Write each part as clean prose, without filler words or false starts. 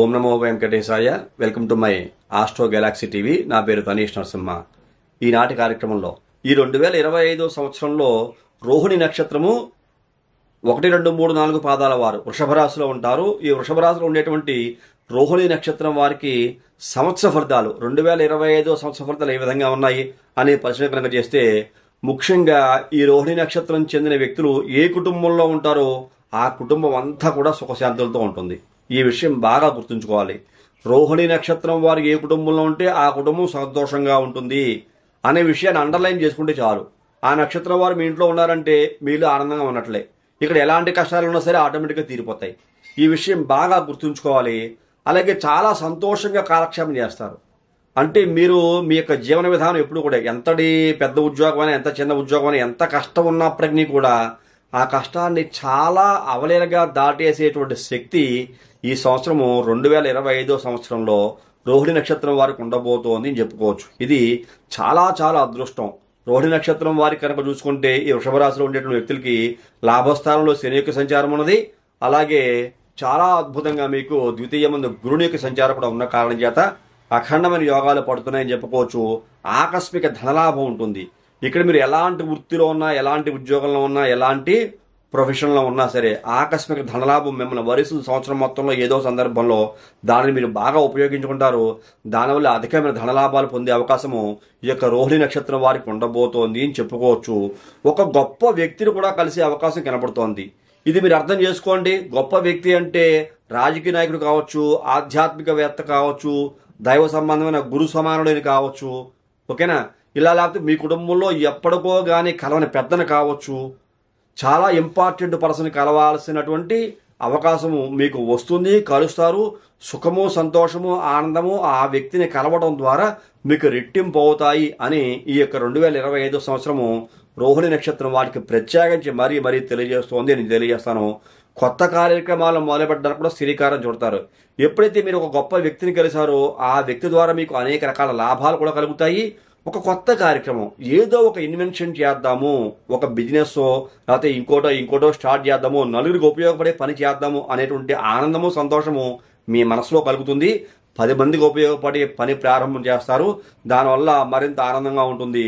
ఓం నమో వెంకటేశాయ. Welcome to my astro galaxy TV. నా పేరు తనీష్ నరసింహ. ఈనాటి కార్యక్రమంలో ఈ 2025 సంవత్సరంలో రోహిణి నక్షత్రము 1, 2, 3, 4 పాదాల వారు వృషభ రాశిలో ఉంటారు. ఈ వృషభ రాశిలో ఉండేటువంటి రోహిణి నక్షత్రం వారికి సంవత్సర ఫలితాలు 2025 సంవత్సర ఫలితాలు ఏ విధంగా ఉన్నాయి అనే పరిశీలన కనుక చేస్తే, ముఖ్యంగా ఈ రోహిణి నక్షత్రం చెందిన వ్యక్తులు ఏ కుటుంబంలో ఉంటారో ఆ కుటుంబం అంతా కూడా సుఖశాంతులతో ఉంటుంది. ఈ విషయం బాగా గుర్తుంచుకోవాలి. రోహిణి నక్షత్రం వారు ఏ కుటుంబంలో ఉంటే ఆ కుటుంబం సంతోషంగా ఉంటుంది అనే విషయాన్ని అండర్లైన్ చేసుకుంటే చాలు. ఆ నక్షత్రం వారు మీ ఇంట్లో ఉన్నారంటే మీరు ఆనందంగా ఉన్నట్లే. ఇక్కడ ఎలాంటి కష్టాలు ఉన్నా సరే ఆటోమేటిక్గా తీరిపోతాయి. ఈ విషయం బాగా గుర్తుంచుకోవాలి. అలాగే చాలా సంతోషంగా కాలక్షేపం చేస్తారు. అంటే మీరు మీ యొక్క జీవన విధానం ఎప్పుడు కూడా ఎంతటి పెద్ద ఉద్యోగమైనా, ఎంత చిన్న ఉద్యోగమైనా, ఎంత కష్టం ఉన్నప్పటికీ కూడా ఆ కష్టాన్ని చాలా అవలీలగా దాటేసేటువంటి శక్తి ఈ సంవత్సరము 2025 సంవత్సరంలో రోహిణి నక్షత్రం వారికి ఉండబోతోంది అని చెప్పుకోవచ్చు. ఇది చాలా చాలా అదృష్టం. రోహిణి నక్షత్రం వారికి కనుక చూసుకుంటే ఈ వృషభ రాశిలో ఉండేటువంటి వ్యక్తులకి లాభస్థానంలో శని యొక్క సంచారం ఉన్నది. అలాగే చాలా అద్భుతంగా మీకు ద్వితీయమందు గురుని యొక్క సంచారం కూడా ఉన్న కారణం చేత అఖండమైన యోగాలు పడుతున్నాయని చెప్పుకోవచ్చు. ఆకస్మిక ధనలాభం ఉంటుంది. ఇక్కడ మీరు ఎలాంటి వృత్తిలో ఉన్నా, ఎలాంటి ఉద్యోగంలో ఉన్నా, ఎలాంటి ప్రొఫెషన్లో ఉన్నా సరే ఆకస్మిక ధనలాభం మిమ్మల్ని వరిస్తుంది. సంవత్సరం మొత్తంలో ఏదో సందర్భంలో దానిని మీరు బాగా ఉపయోగించుకుంటారు. దానివల్ల అధికమైన ధనలాభాలు పొందే అవకాశము ఈ యొక్క రోహిణి నక్షత్రం వారికి ఉండబోతోంది అని చెప్పుకోవచ్చు. ఒక గొప్ప వ్యక్తిని కూడా కలిసే అవకాశం కనబడుతోంది. ఇది మీరు అర్థం చేసుకోండి. గొప్ప వ్యక్తి అంటే రాజకీయ నాయకుడు కావచ్చు, ఆధ్యాత్మికవేత్త కావచ్చు, దైవ సంబంధమైన గురు సమానుడని కావచ్చు, ఓకేనా? ఇలా లేకపోతే మీ కుటుంబంలో ఎప్పటికో కానీ కలవని పెద్దను కావచ్చు. చాలా ఇంపార్టెంట్ పర్సన్ కలవాల్సినటువంటి అవకాశము మీకు వస్తుంది. కలుస్తారు. సుఖము, సంతోషము, ఆనందము ఆ వ్యక్తిని కలవడం ద్వారా మీకు రెట్టింపు అవుతాయి అని ఈ యొక్క 2025 సంవత్సరము రోహిణి నక్షత్రం వారికి ప్రత్యేకించి మరీ తెలియజేస్తోంది. నేను తెలియజేస్తాను. కొత్త కార్యక్రమాలు మొదలుపెట్టడానికి కూడా శ్రీకారం చుడతారు. ఎప్పుడైతే మీరు ఒక గొప్ప వ్యక్తిని కలిసారో ఆ వ్యక్తి ద్వారా మీకు అనేక రకాల లాభాలు కూడా కలుగుతాయి. ఒక కొత్త కార్యక్రమం, ఏదో ఒక ఇన్వెన్షన్ చేద్దాము, ఒక బిజినెస్ లేకపోతే ఇంకోటో స్టార్ట్ చేద్దాము, నలుగురికి ఉపయోగపడే పని చేద్దాము అనేటువంటి ఆనందము, సంతోషము మీ మనసులో కలుగుతుంది. 10 మందికి ఉపయోగపడే పని ప్రారంభం చేస్తారు. దానివల్ల మరింత ఆనందంగా ఉంటుంది.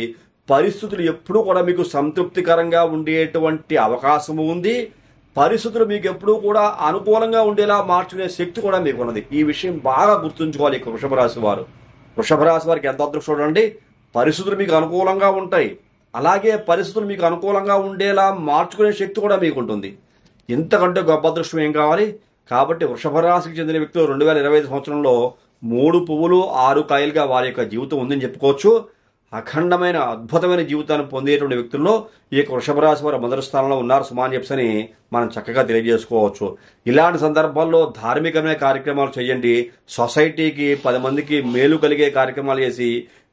పరిస్థితులు ఎప్పుడూ కూడా మీకు సంతృప్తికరంగా ఉండేటువంటి అవకాశము ఉంది. పరిస్థితులు మీకు ఎప్పుడూ కూడా అనుకూలంగా ఉండేలా మార్చుకునే శక్తి కూడా మీకు ఉన్నది. ఈ విషయం బాగా గుర్తుంచుకోవాలి. వృషభ రాశి వారికి ఎంత అదృష్టం చూడండి. పరిస్థితులు మీకు అనుకూలంగా ఉంటాయి. అలాగే పరిస్థితులు మీకు అనుకూలంగా ఉండేలా మార్చుకునే శక్తి కూడా మీకు ఉంటుంది. ఇంతకంటే గొప్ప అదృష్టం ఏం కావాలి? కాబట్టి వృషభ రాశికి చెందిన వ్యక్తులు 2025 సంవత్సరంలో 3 పువ్వులు 6 కాయలుగా వారి యొక్క జీవితం ఉందని చెప్పుకోవచ్చు. అఖండమైన అద్భుతమైన జీవితాన్ని పొందేటువంటి వ్యక్తుల్లో ఈ యొక్క వృషభ రాశి వారు మొదటి స్థానంలో ఉన్నారు సుమాన్ చెప్పని మనం చక్కగా తెలియజేసుకోవచ్చు. ఇలాంటి సందర్భాల్లో ధార్మికమైన కార్యక్రమాలు చేయండి. సొసైటీకి 10 మందికి మేలు కలిగే కార్యక్రమాలు చేసి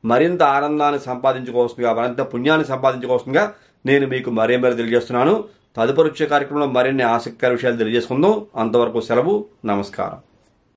మరింత ఆనందాన్ని సంపాదించుకోవస్తుందిగా, మరింత పుణ్యాన్ని సంపాదించుకోవస్తుందిగా నేను మీకు మరీ తెలియజేస్తున్నాను. తదుపరి వచ్చే కార్యక్రమంలో మరిన్ని ఆసక్తికర విషయాలు తెలియజేసుకుందాం. అంతవరకు సెలవు. నమస్కారం.